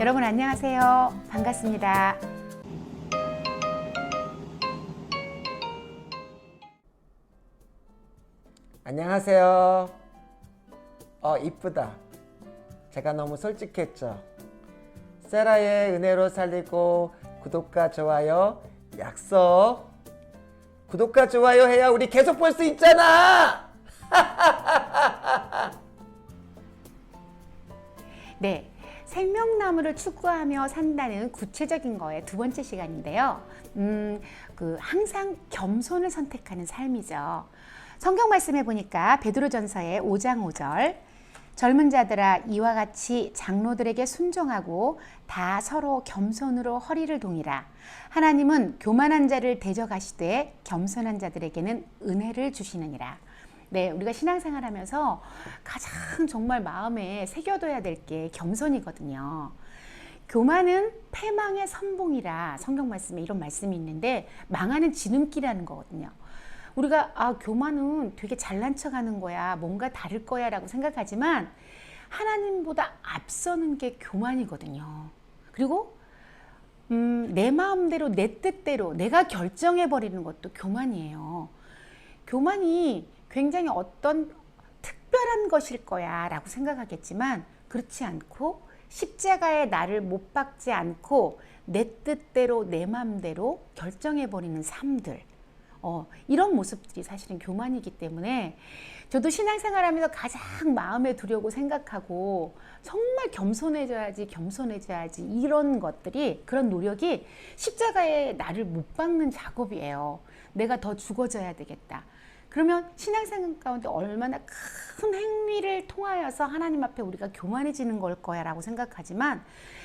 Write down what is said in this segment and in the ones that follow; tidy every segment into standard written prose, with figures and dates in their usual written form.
여러분 안녕하세요. 반갑습니다. 안녕하세요. 이쁘다. 제가 너무 솔직했죠. 세라의 은혜로 살리고 구독과 좋아요 약속. 구독과 좋아요 해야 우리 계속 볼 수 있잖아. 네, 생명나무를 추구하며 산다는 구체적인 거의 두 번째 시간인데요. 항상 겸손을 선택하는 삶이죠. 성경 말씀해 보니까 베드로전서의 5장 5절, 젊은 자들아 이와 같이 장로들에게 순종하고 다 서로 겸손으로 허리를 동이라. 하나님은 교만한 자를 대적하시되 겸손한 자들에게는 은혜를 주시느니라. 네, 우리가 신앙생활하면서 가장 정말 마음에 새겨둬야 될 게 겸손이거든요. 교만은 패망의 선봉이라 성경 말씀에 이런 말씀이 있는데 망하는 지름길이라는 거거든요. 우리가 교만은 되게 잘난 척하는 거야, 뭔가 다를 거야 라고 생각하지만 하나님보다 앞서는 게 교만이거든요. 그리고 내 마음대로 내 뜻대로 내가 결정해버리는 것도 교만이에요. 교만이 굉장히 어떤 특별한 것일 거야 라고 생각하겠지만 그렇지 않고 십자가에 나를 못 박지 않고 내 뜻대로 내 마음대로 결정해버리는 삶들, 이런 모습들이 사실은 교만이기 때문에 저도 신앙생활하면서 가장 마음에 두려고 생각하고 정말 겸손해져야지 이런 것들이, 그런 노력이 십자가에 나를 못 박는 작업이에요. 내가 더 죽어져야 되겠다. 그러면 신앙생활 가운데 얼마나 큰 행위를 통하여서 하나님 앞에 우리가 교만해지는 걸 거야 라고 생각하지만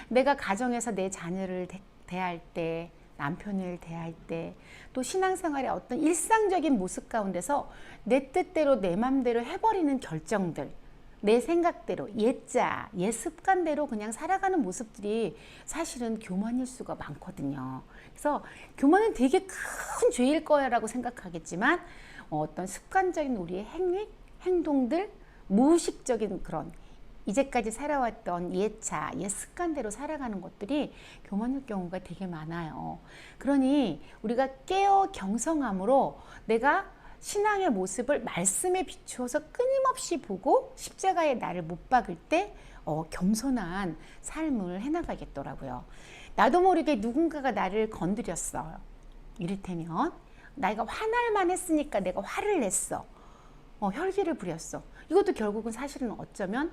내가 가정에서 내 자녀를 대할 때, 남편을 대할 때, 또 신앙생활의 어떤 일상적인 모습 가운데서 내 뜻대로 내 맘대로 해버리는 결정들, 내 생각대로 옛 습관대로 그냥 살아가는 모습들이 사실은 교만일 수가 많거든요. 그래서 교만은 되게 큰 죄일 거야 라고 생각하겠지만 어떤 습관적인 우리의 행동들, 무의식적인 그런 이제까지 살아왔던 옛 습관대로 살아가는 것들이 교만일 경우가 되게 많아요. 그러니 우리가 깨어 경성함으로 내가 신앙의 모습을 말씀에 비추어서 끊임없이 보고 십자가에 나를 못 박을 때 겸손한 삶을 해나가겠더라고요. 나도 모르게 누군가가 나를 건드렸어요. 이를테면 내가 화날만 했으니까 내가 화를 냈어. 혈기를 부렸어. 이것도 결국은 사실은 어쩌면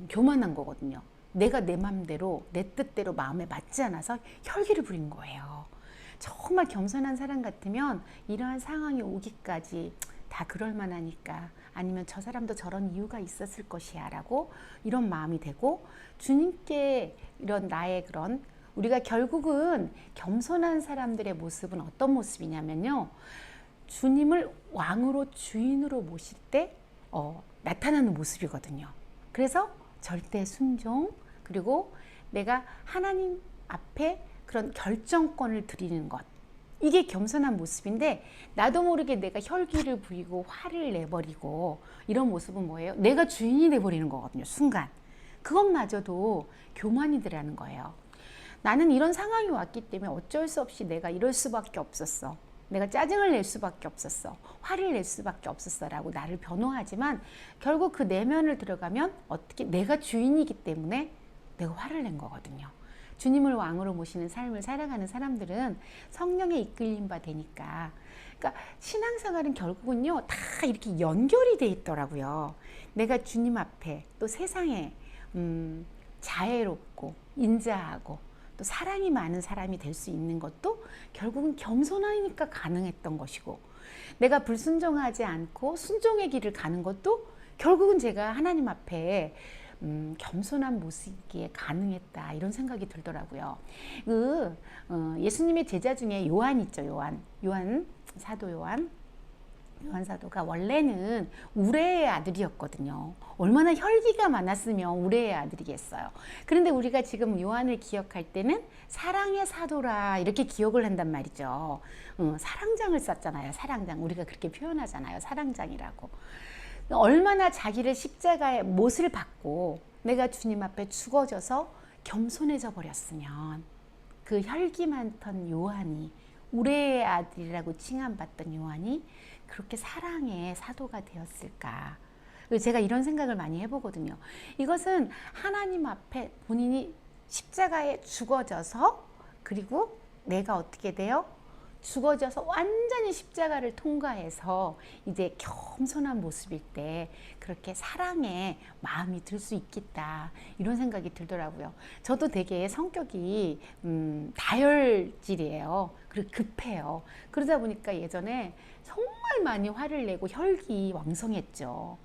교만한 거거든요. 내가 내 맘대로 내 뜻대로 마음에 맞지 않아서 혈기를 부린 거예요. 정말 겸손한 사람 같으면 이러한 상황이 오기까지 다 그럴 만하니까, 아니면 저 사람도 저런 이유가 있었을 것이야 라고 이런 마음이 되고, 주님께 이런 나의 그런, 우리가 결국은 겸손한 사람들의 모습은 어떤 모습이냐면요, 주님을 왕으로 주인으로 모실 때 나타나는 모습이거든요. 그래서 절대 순종, 그리고 내가 하나님 앞에 그런 결정권을 드리는 것, 이게 겸손한 모습인데 나도 모르게 내가 혈기를 부리고 화를 내버리고 이런 모습은 뭐예요? 내가 주인이 돼버리는 거거든요. 순간. 그것마저도 교만이더라는 거예요. 나는 이런 상황이 왔기 때문에 어쩔 수 없이 내가 이럴 수밖에 없었어. 내가 짜증을 낼 수밖에 없었어. 화를 낼 수밖에 없었어 라고 나를 변호하지만 결국 그 내면을 들어가면 어떻게 내가 주인이기 때문에 내가 화를 낸 거거든요. 주님을 왕으로 모시는 삶을 살아가는 사람들은 성령에 이끌림 바 되니까. 그러니까 신앙생활은 결국은요 다 이렇게 연결이 돼 있더라고요. 내가 주님 앞에 또 세상에 자애롭고 인자하고 또 사랑이 많은 사람이 될 수 있는 것도 결국은 겸손하니까 가능했던 것이고, 내가 불순종하지 않고 순종의 길을 가는 것도 결국은 제가 하나님 앞에 겸손한 모습이기에 가능했다, 이런 생각이 들더라고요. 예수님의 제자 중에 요한 있죠. 사도 요한 사도가 원래는 우레의 아들이었거든요. 얼마나 혈기가 많았으면 우레의 아들이겠어요. 그런데 우리가 지금 요한을 기억할 때는 사랑의 사도라 이렇게 기억을 한단 말이죠. 사랑장을 썼잖아요. 사랑장. 우리가 그렇게 표현하잖아요. 사랑장이라고. 얼마나 자기를 십자가에 못을 받고 내가 주님 앞에 죽어져서 겸손해져 버렸으면 그 혈기 많던 요한이, 우레의 아들이라고 칭함받던 요한이 그렇게 사랑의 사도가 되었을까? 제가 이런 생각을 많이 해보거든요. 이것은 하나님 앞에 본인이 십자가에 죽어져서, 그리고 내가 어떻게 돼요? 죽어져서 완전히 십자가를 통과해서 이제 겸손한 모습일 때 그렇게 사랑의 마음이 들 수 있겠다, 이런 생각이 들더라고요. 저도 되게 성격이 다혈질이에요. 그리고 급해요. 그러다 보니까 예전에 정말 많이 화를 내고 혈기 왕성했죠.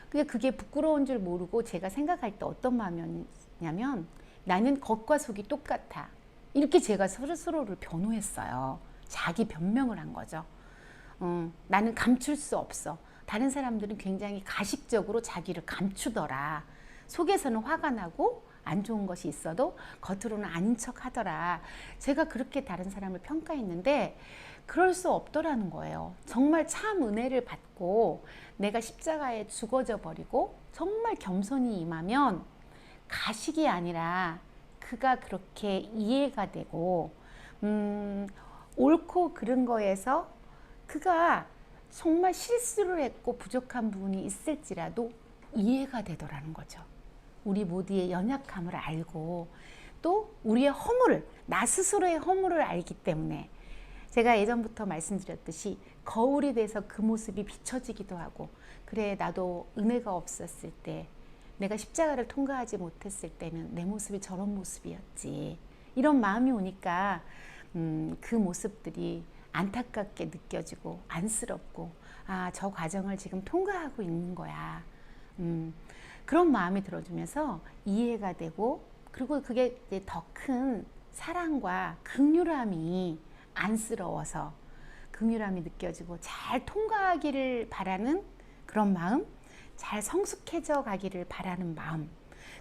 근데 그게 부끄러운 줄 모르고 제가 생각할 때 어떤 마음이었냐면, 나는 겉과 속이 똑같아, 이렇게 제가 스스로를 변호했어요. 자기 변명을 한 거죠. 나는 감출 수 없어. 다른 사람들은 굉장히 가식적으로 자기를 감추더라. 속에서는 화가 나고 안 좋은 것이 있어도 겉으로는 아닌 척 하더라. 제가 그렇게 다른 사람을 평가했는데 그럴 수 없더라는 거예요. 정말 참 은혜를 받고 내가 십자가에 죽어져 버리고 정말 겸손히 임하면 가식이 아니라 그가 그렇게 이해가 되고, 옳고 그른 거에서 그가 정말 실수를 했고 부족한 부분이 있을지라도 이해가 되더라는 거죠. 우리 모두의 연약함을 알고 또 우리의 허물을, 나 스스로의 허물을 알기 때문에, 제가 예전부터 말씀드렸듯이 거울이 돼서 그 모습이 비춰지기도 하고, 그래 나도 은혜가 없었을 때, 내가 십자가를 통과하지 못했을 때는 내 모습이 저런 모습이었지, 이런 마음이 오니까 그 모습들이 안타깝게 느껴지고 안쓰럽고, 아, 저 과정을 지금 통과하고 있는 거야, 그런 마음이 들어주면서 이해가 되고, 그리고 그게 더 큰 사랑과 긍휼함이, 안쓰러워서 긍휼함이 느껴지고 잘 통과하기를 바라는 그런 마음, 잘 성숙해져 가기를 바라는 마음,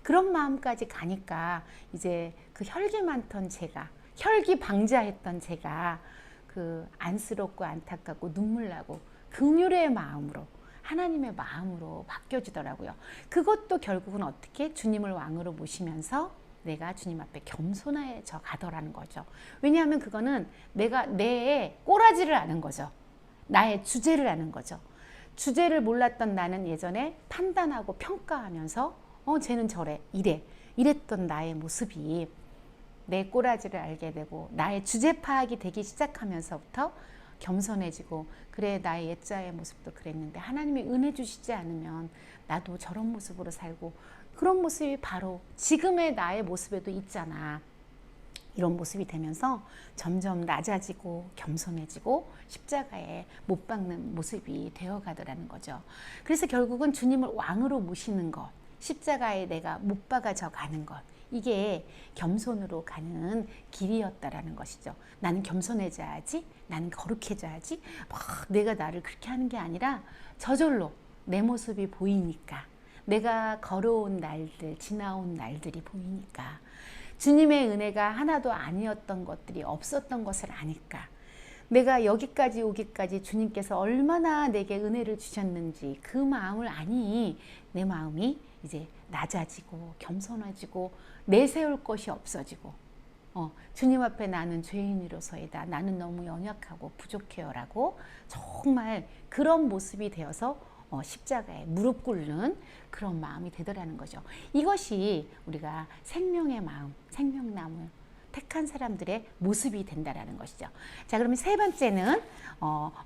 그런 마음까지 가니까 이제 그 혈기 많던 제가, 혈기 방자했던 제가 그 안쓰럽고 안타깝고 눈물 나고 긍휼의 마음으로, 하나님의 마음으로 바뀌어지더라고요. 그것도 결국은 어떻게 주님을 왕으로 모시면서 내가 주님 앞에 겸손해져 가더라는 거죠. 왜냐하면 그거는 내가 내 꼬라지를 아는 거죠. 나의 주제를 아는 거죠. 주제를 몰랐던 나는 예전에 판단하고 평가하면서 쟤는 저래, 이랬던 나의 모습이 내 꼬라지를 알게 되고 나의 주제 파악이 되기 시작하면서부터 겸손해지고, 그래 나의 옛자의 모습도 그랬는데 하나님이 은혜 주시지 않으면 나도 저런 모습으로 살고, 그런 모습이 바로 지금의 나의 모습에도 있잖아, 이런 모습이 되면서 점점 낮아지고 겸손해지고 십자가에 못 박는 모습이 되어가더라는 거죠. 그래서 결국은 주님을 왕으로 모시는 것, 십자가에 내가 못 박아져 가는 것, 이게 겸손으로 가는 길이었다라는 것이죠. 나는 겸손해져야지, 나는 거룩해져야지, 막 내가 나를 그렇게 하는 게 아니라 저절로 내 모습이 보이니까, 내가 걸어온 날들, 지나온 날들이 보이니까, 주님의 은혜가 하나도 아니었던 것들이 없었던 것을 아니까, 내가 여기까지 오기까지 주님께서 얼마나 내게 은혜를 주셨는지 그 마음을 아니, 내 마음이 이제 낮아지고 겸손해지고 내세울 것이 없어지고, 주님 앞에 나는 죄인으로서이다, 나는 너무 연약하고 부족해요 라고 정말 그런 모습이 되어서 십자가에 무릎 꿇는 그런 마음이 되더라는 거죠. 이것이 우리가 생명의 마음, 생명나무 택한 사람들의 모습이 된다라는 것이죠. 자, 그러면 세 번째는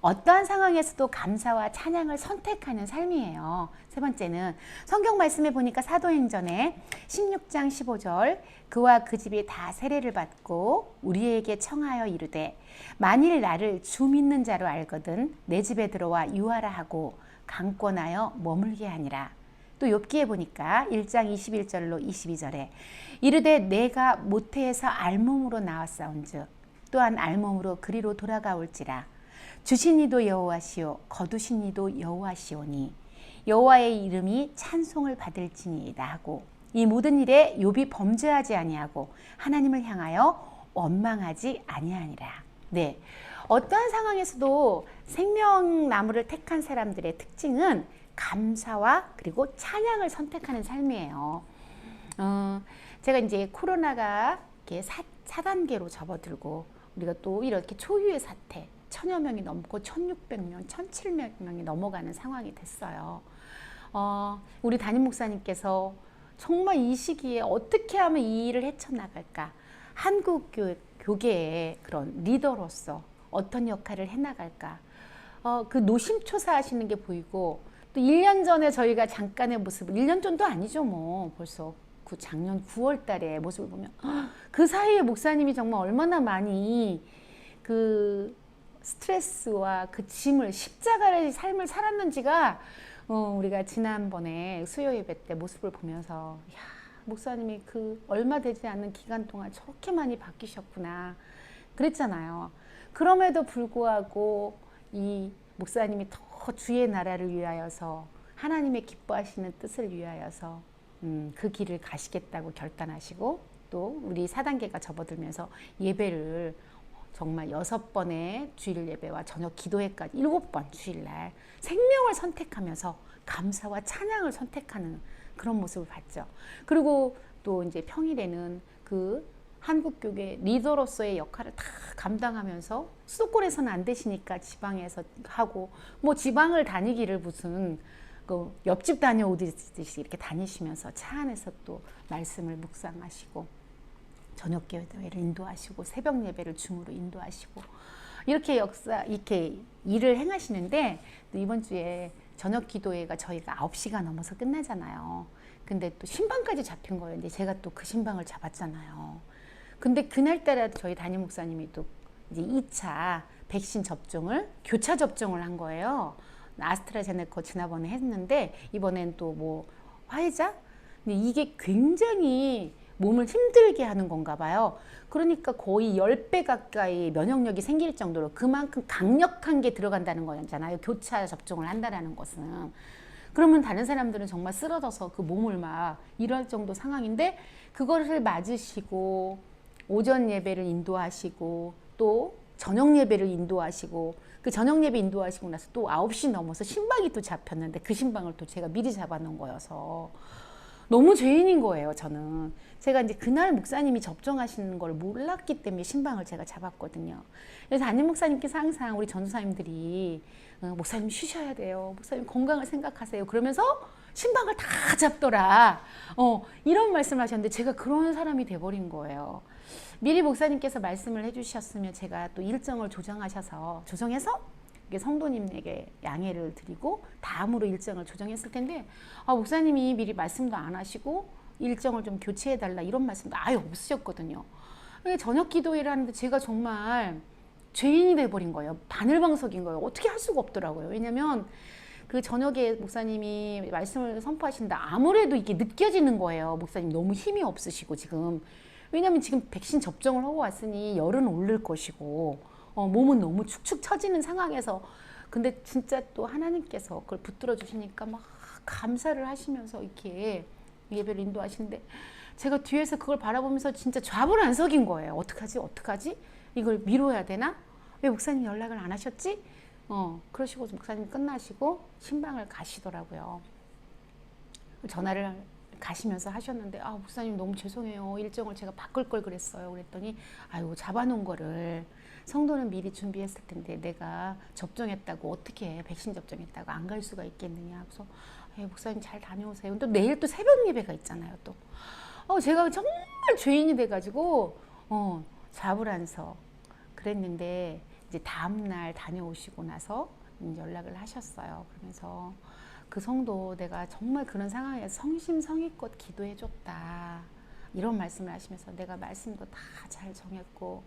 어떠한 상황에서도 감사와 찬양을 선택하는 삶이에요. 세 번째는 성경 말씀에 보니까 사도행전에 16장 15절, 그와 그 집이 다 세례를 받고 우리에게 청하여 이르되 만일 나를 주 믿는 자로 알거든 내 집에 들어와 유하라 하고 강권하여 머물게 하니라. 또 욥기에 보니까 1장 21절로 22절에 이르되 내가 모태에서 알몸으로 나왔사온즉 또한 알몸으로 그리로 돌아가올지라. 주신 이도 여호와시오 거두신 이도 여호와시오니 여호와의 이름이 찬송을 받을지니이다 하고, 이 모든 일에 욥이 범죄하지 아니하고 하나님을 향하여 원망하지 아니하니라. 네, 어떠한 상황에서도 생명나무를 택한 사람들의 특징은 감사와 그리고 찬양을 선택하는 삶이에요. 제가 이제 코로나가 이렇게 4단계로 접어들고 우리가 또 이렇게 초유의 사태 1000여 명이 넘고 1600명, 1700명이 넘어가는 상황이 됐어요. 우리 담임 목사님께서 정말 이 시기에 어떻게 하면 이 일을 헤쳐나갈까? 한국 교계의 그런 리더로서 어떤 역할을 해나갈까? 그 노심초사하시는 게 보이고 또 1년 전에 저희가 잠깐의 모습을 1년 전도 아니죠 뭐 벌써 그 작년 9월 달에 모습을 보면 그 사이에 목사님이 정말 얼마나 많이 그 스트레스와 그 짐을 십자가의 삶을 살았는지가 우리가 지난번에 수요 예배 때 모습을 보면서 야, 목사님이 그 얼마 되지 않는 기간 동안 저렇게 많이 바뀌셨구나 그랬잖아요. 그럼에도 불구하고 이 목사님이 더 주의 나라를 위하여서 하나님의 기뻐하시는 뜻을 위하여서 그 길을 가시겠다고 결단하시고 또 우리 4단계가 접어들면서 예배를 정말 6번의 주일 예배와 저녁 기도회까지 7번 주일날 생명을 선택하면서 감사와 찬양을 선택하는 그런 모습을 봤죠. 그리고 또 이제 평일에는 그 한국교회 리더로서의 역할을 다 감당하면서 수도권에서는 안 되시니까 지방에서 하고 뭐 지방을 다니기를 무슨 그 옆집 다녀오듯이 이렇게 다니시면서 차 안에서 또 말씀을 묵상하시고 저녁 예배를 인도하시고 새벽 예배를 줌으로 인도하시고 이렇게 일을 행하시는데 또 이번 주에 저녁 기도회가 저희가 9시가 넘어서 끝나잖아요. 근데 또 신방까지 잡힌 거예요. 근데 제가 또 그 신방을 잡았잖아요. 근데 그날따라 저희 담임 목사님이 또 이제 2차 백신 접종을 교차 접종을 한 거예요. 아스트라제네카 지난번에 했는데 이번엔 또 뭐 화이자? 근데 이게 굉장히 몸을 힘들게 하는 건가 봐요. 그러니까 거의 10배 가까이 면역력이 생길 정도로 그만큼 강력한 게 들어간다는 거잖아요. 교차 접종을 한다는 것은. 그러면 다른 사람들은 정말 쓰러져서 그 몸을 막 이럴 정도 상황인데 그것을 맞으시고 오전 예배를 인도하시고 또 저녁 예배를 인도하시고 그 저녁 예배 인도하시고 나서 또 9시 넘어서 신방이 또 잡혔는데 그 신방을 또 제가 미리 잡아놓은 거여서 너무 죄인인 거예요, 저는. 제가 이제 그날 목사님이 접종하시는 걸 몰랐기 때문에 신방을 제가 잡았거든요. 그래서 담임 목사님께서 항상 우리 전도사님들이 목사님 쉬셔야 돼요. 목사님 건강을 생각하세요. 그러면서 신방을 다 잡더라. 이런 말씀을 하셨는데 제가 그런 사람이 돼버린 거예요. 미리 목사님께서 말씀을 해주셨으면 제가 또 일정을 조정해서 성도님에게 양해를 드리고 다음으로 일정을 조정했을 텐데 목사님이 미리 말씀도 안 하시고 일정을 좀 교체해달라 이런 말씀도 아예 없으셨거든요. 저녁 기도회를 하는데 제가 정말 죄인이 돼버린 거예요. 바늘방석인 거예요. 어떻게 할 수가 없더라고요. 왜냐면 그 저녁에 목사님이 말씀을 선포하신다 아무래도 이게 느껴지는 거예요. 목사님 너무 힘이 없으시고 지금 왜냐면 지금 백신 접종을 하고 왔으니 열은 오를 것이고 몸은 너무 축축 처지는 상황에서 근데 진짜 또 하나님께서 그걸 붙들어 주시니까 막 감사를 하시면서 이렇게 예배를 인도하시는데 제가 뒤에서 그걸 바라보면서 진짜 좌불안석인 거예요. 어떡하지? 이걸 미뤄야 되나? 왜 목사님 연락을 안 하셨지? 그러시고 목사님 끝나시고 신방을 가시더라고요. 전화를 가시면서 하셨는데 목사님 너무 죄송해요. 일정을 제가 바꿀 걸 그랬어요. 그랬더니 아유 잡아놓은 거를 성도는 미리 준비했을 텐데 내가 접종했다고 어떻게 백신 접종했다고 안 갈 수가 있겠느냐. 그래서 목사님 잘 다녀오세요. 또 내일 또 새벽 예배가 있잖아요. 또 제가 정말 죄인이 돼가지고 좌불안석 그랬는데 이제 다음날 다녀오시고 나서 연락을 하셨어요. 그러면서 그 성도 내가 정말 그런 상황에서 성심성의껏 기도해줬다 이런 말씀을 하시면서 내가 말씀도 다 잘 정했고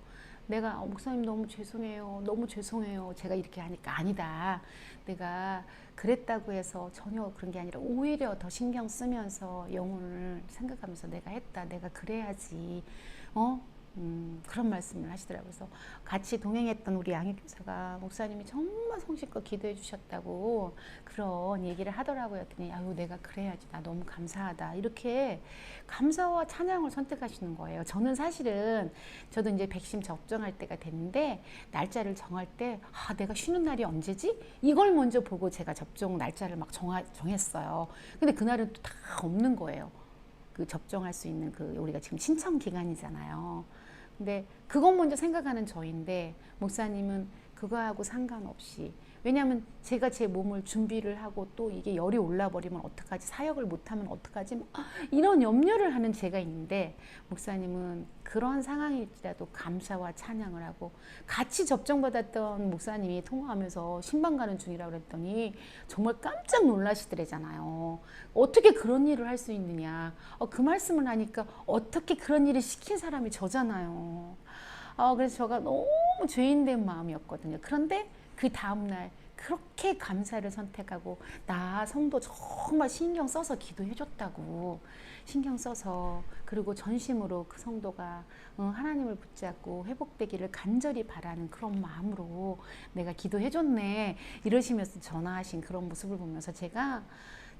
내가 목사님 너무 죄송해요 제가 이렇게 하니까 아니다 내가 그랬다고 해서 전혀 그런 게 아니라 오히려 더 신경 쓰면서 영혼을 생각하면서 내가 했다 내가 그래야지 그런 말씀을 하시더라고요. 그래서 같이 동행했던 우리 양육교사가 목사님이 정말 성실껏 기도해 주셨다고 그런 얘기를 하더라고요. 그랬더니 아유 내가 그래야지 나 너무 감사하다 이렇게 감사와 찬양을 선택하시는 거예요. 저는 사실은 저도 이제 백신 접종할 때가 됐는데 날짜를 정할 때 내가 쉬는 날이 언제지? 이걸 먼저 보고 제가 접종 날짜를 막 정했어요. 근데 그날은 또 다 없는 거예요. 그 접종할 수 있는 그 우리가 지금 신청 기간이잖아요. 근데 그것 먼저 생각하는 저인데 목사님은 그거하고 상관없이, 왜냐하면 제가 제 몸을 준비를 하고 또 이게 열이 올라버리면 어떡하지, 사역을 못하면 어떡하지, 뭐 이런 염려를 하는 제가 있는데 목사님은 그런 상황일지라도 감사와 찬양을 하고, 같이 접종받았던 목사님이 통화하면서 신방 가는 중이라고 그랬더니 정말 깜짝 놀라시더래잖아요. 어떻게 그런 일을 할 수 있느냐. 그 말씀을 하니까 어떻게 그런 일을 시킨 사람이 저잖아요. 그래서 제가 너무 죄인된 마음이었거든요. 그런데 그 다음날 그렇게 감사를 선택하고, 나 성도 정말 신경 써서 기도해줬다고, 신경 써서, 그리고 전심으로 그 성도가 하나님을 붙잡고 회복되기를 간절히 바라는 그런 마음으로 내가 기도해줬네, 이러시면서 전화하신 그런 모습을 보면서 제가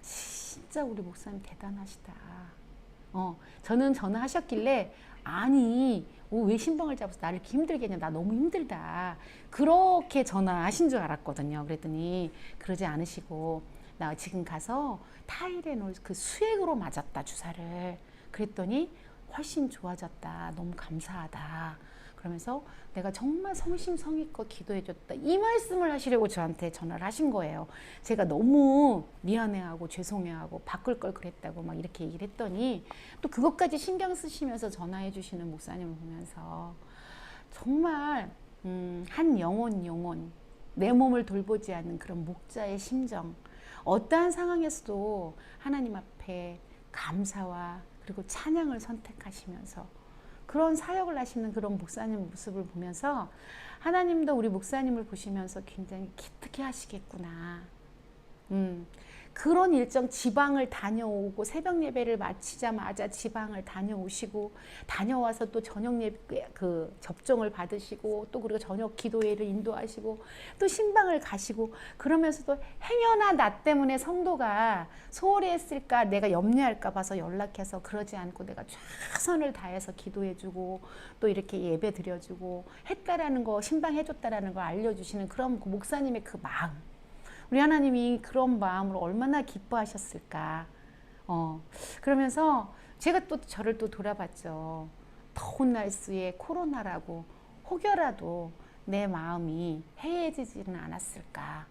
진짜 우리 목사님 대단하시다. 저는 전화하셨길래, 아니 왜 신방을 잡아서 나를 이렇게 힘들게 했냐, 나 너무 힘들다, 그렇게 전화하신 줄 알았거든요. 그랬더니 그러지 않으시고, 나 지금 가서 타이레놀 그 수액으로 맞았다, 주사를. 그랬더니 훨씬 좋아졌다, 너무 감사하다, 그러면서 내가 정말 성심성의껏 기도해줬다, 이 말씀을 하시려고 저한테 전화를 하신 거예요. 제가 너무 미안해하고 죄송해하고 바꿀 걸 그랬다고 막 이렇게 얘기를 했더니, 또 그것까지 신경 쓰시면서 전화해 주시는 목사님을 보면서 정말 한 영혼 내 몸을 돌보지 않는 그런 목자의 심정, 어떠한 상황에서도 하나님 앞에 감사와 그리고 찬양을 선택하시면서 그런 사역을 하시는 그런 목사님 모습을 보면서, 하나님도 우리 목사님을 보시면서 굉장히 기특해 하시겠구나. 그런 일정, 지방을 다녀오고 새벽 예배를 마치자마자 지방을 다녀오시고, 다녀와서 또 저녁 예배 그 접종을 받으시고, 또 그리고 저녁 기도회를 인도하시고, 또 신방을 가시고, 그러면서도 행여나 나 때문에 성도가 소홀히 했을까 내가 염려할까 봐서 연락해서 그러지 않고 내가 최선을 다해서 기도해주고 또 이렇게 예배 드려주고 했다라는 거, 신방 해줬다라는 걸 알려주시는 그런 그 목사님의 그 마음, 우리 하나님이 그런 마음으로 얼마나 기뻐하셨을까. 그러면서 제가 또 저를 또 돌아봤죠. 더운 날씨에 코로나라고 혹여라도 내 마음이 해해지지는 않았을까.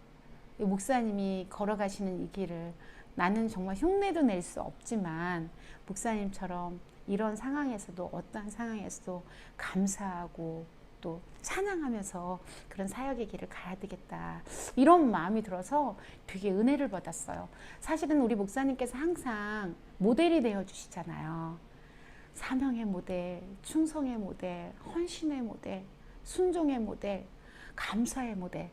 목사님이 걸어가시는 이 길을 나는 정말 흉내도 낼 수 없지만 목사님처럼 이런 상황에서도, 어떠한 상황에서도 감사하고 또 찬양하면서 그런 사역의 길을 가야 되겠다, 이런 마음이 들어서 되게 은혜를 받았어요. 사실은 우리 목사님께서 항상 모델이 되어 주시잖아요. 사명의 모델, 충성의 모델, 헌신의 모델, 순종의 모델, 감사의 모델,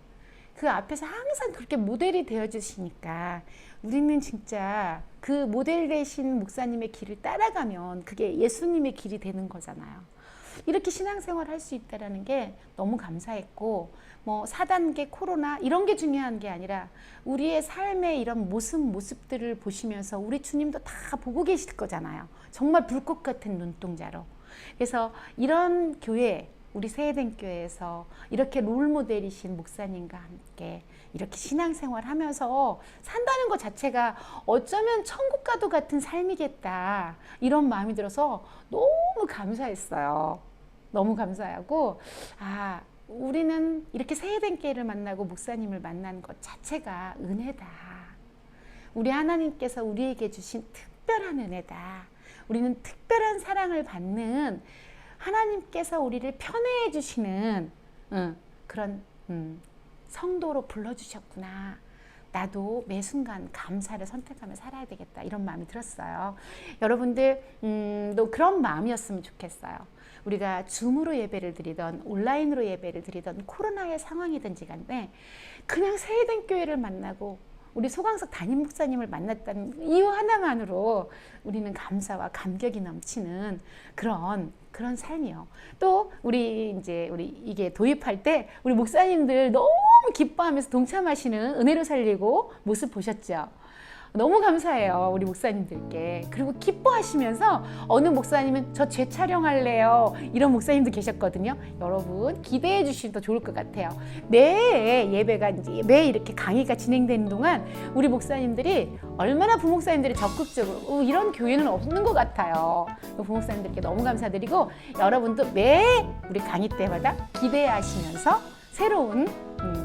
그 앞에서 항상 그렇게 모델이 되어 주시니까 우리는 진짜 그 모델 되신 목사님의 길을 따라가면 그게 예수님의 길이 되는 거잖아요. 이렇게 신앙생활 할 수 있다는 게 너무 감사했고, 뭐 4단계 코로나 이런 게 중요한 게 아니라 우리의 삶의 이런 모습들을 보시면서 우리 주님도 다 보고 계실 거잖아요. 정말 불꽃 같은 눈동자로. 그래서 이런 교회, 우리 세해된 교회에서 이렇게 롤모델이신 목사님과 함께 이렇게 신앙생활 하면서 산다는 것 자체가 어쩌면 천국과도 같은 삶이겠다, 이런 마음이 들어서 너무 감사했어요. 너무 감사하고, 우리는 이렇게 세해된 교회를 만나고 목사님을 만난 것 자체가 은혜다. 우리 하나님께서 우리에게 주신 특별한 은혜다. 우리는 특별한 사랑을 받는, 하나님께서 우리를 편애해 주시는 그런 성도로 불러주셨구나. 나도 매 순간 감사를 선택하며 살아야 되겠다, 이런 마음이 들었어요. 여러분들도 그런 마음이었으면 좋겠어요. 우리가 줌으로 예배를 드리던 온라인으로 예배를 드리던 코로나의 상황이든지 간에 그냥 세해된 교회를 만나고 우리 소강석 담임 목사님을 만났다는 이유 하나만으로 우리는 감사와 감격이 넘치는 그런 삶이요. 또 우리 이게 도입할 때 우리 목사님들 너무 기뻐하면서 동참하시는 은혜로 살리고 모습 보셨죠? 너무 감사해요, 우리 목사님들께. 그리고 기뻐하시면서 어느 목사님은 저 재촬영할래요, 이런 목사님도 계셨거든요. 여러분 기대해 주시면 더 좋을 것 같아요. 매 예배가 이제 매 이렇게 강의가 진행되는 동안 우리 목사님들이 얼마나 부목사님들이 적극적으로 이런 교회는 없는 것 같아요. 부목사님들께 너무 감사드리고, 여러분도 매 우리 강의 때마다 기대하시면서 새로운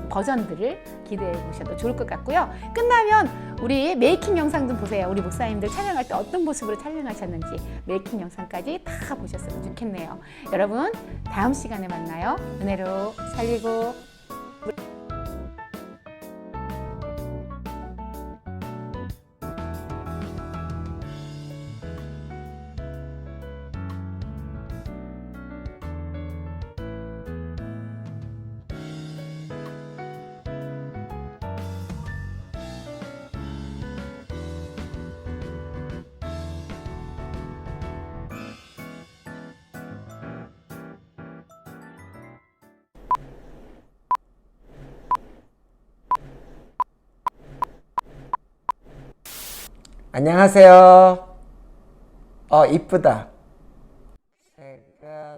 버전들을 기대해 보셔도 좋을 것 같고요. 끝나면 우리 메이킹 영상 좀 보세요. 우리 목사님들 촬영할 때 어떤 모습으로 촬영하셨는지 메이킹 영상까지 다 보셨으면 좋겠네요. 여러분, 다음 시간에 만나요. 은혜로 살리고. 안녕하세요. 이쁘다. 제가